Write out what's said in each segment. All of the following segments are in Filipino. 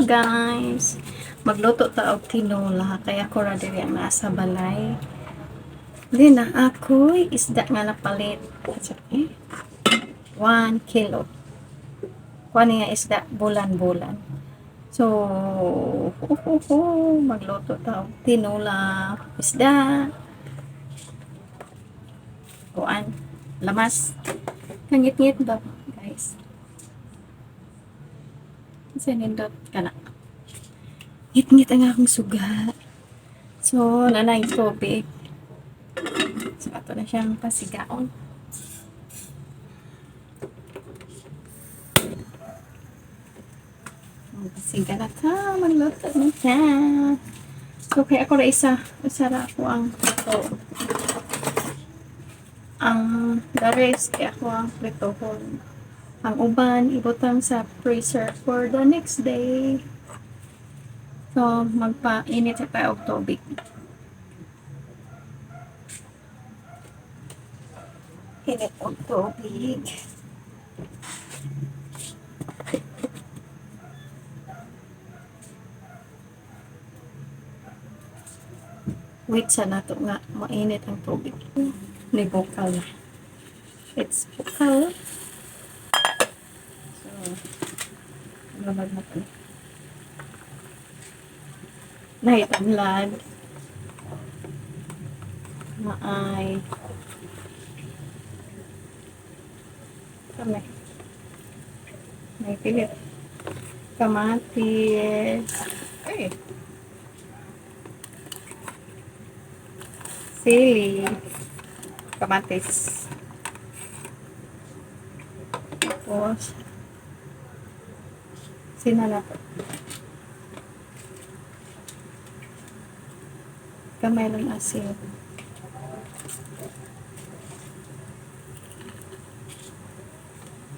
Hello guys! Magluto ta og tinola kaya ko ra diri ang nasa balay. Di na ako'y isda nga napalit. 1 kilo. Kuha niya isda bulan-bulan. So, magluto ta og tinola isda. Kuan lamas. Kangit-ngit ba guys? Sinindot ka na. Ngit-ngit ang akong suga. So, nanay tubig. So, ato na siyang pasigaon. Pasiga na ka. Magluto na siya. So, kaya ako na isara ko ang ito. Ang the rest, kaya ako ang pritohon. Ang uban, ibutang sa freezer for the next day. So, magpa-init sa tayo og tubig. Init og tubig. Wait sa nato nga mainit ang tubig. Ni bukal na. It's bukal. So, lamag na ito. Nahitanlad. Maay. Kami. May pilit. Kamatis. Okay. Sili. Kamatis. Tapos, sinanap. Kamay ng asin.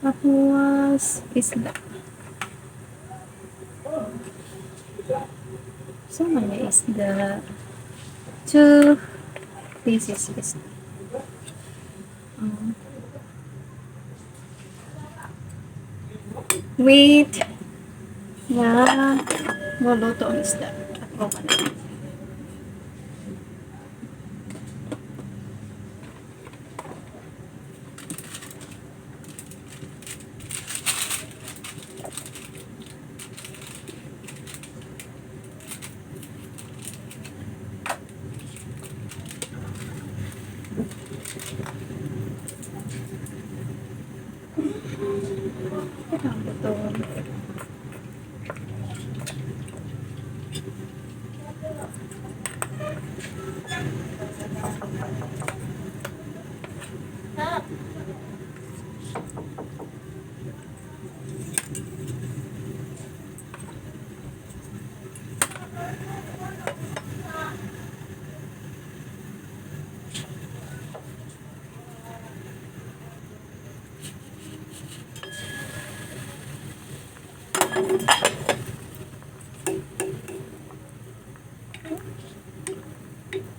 Tapos, isda. So, may isda. 2 pieces isda. Wait na maluto ang isda.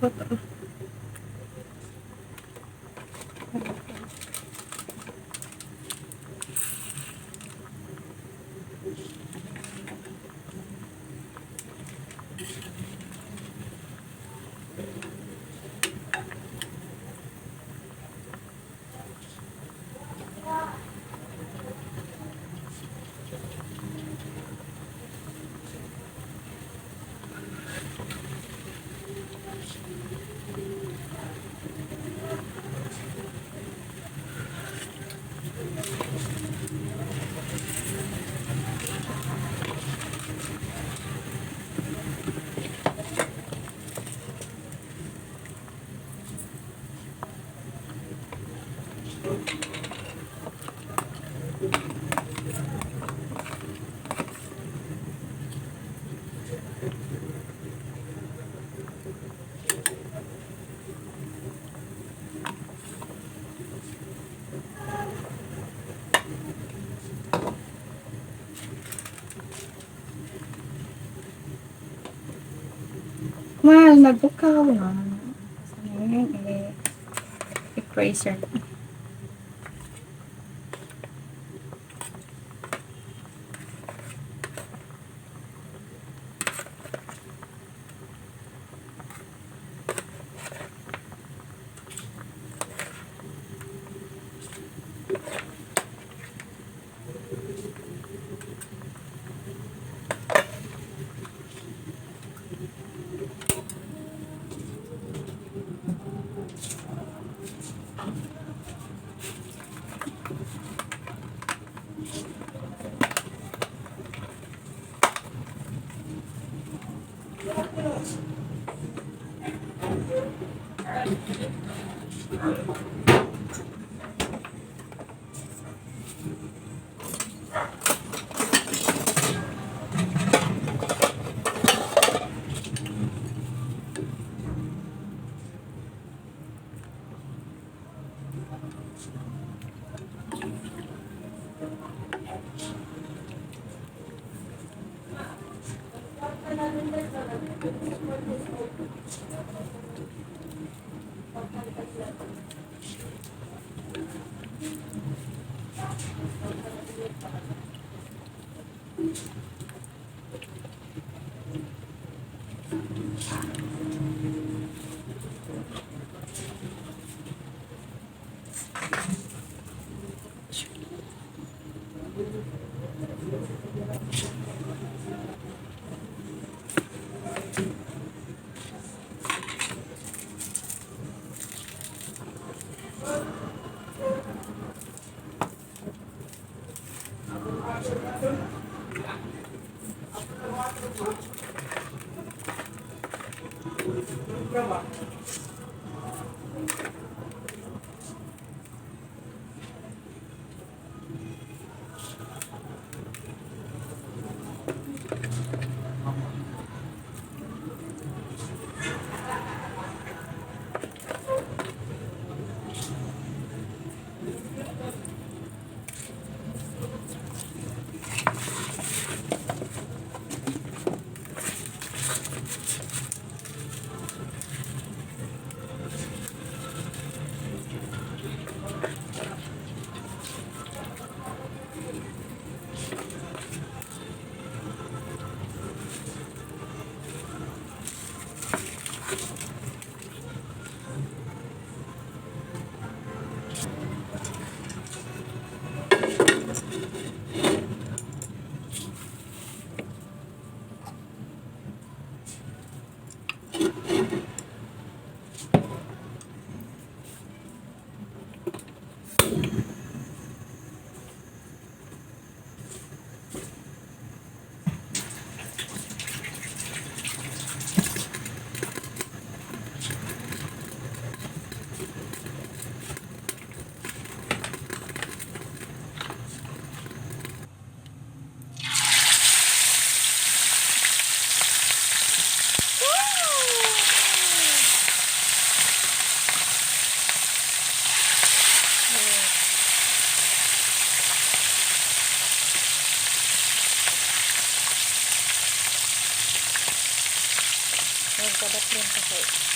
At na. Well, nagbukaw na. Ngayon, i-eraser. Nagkadat rin kasi.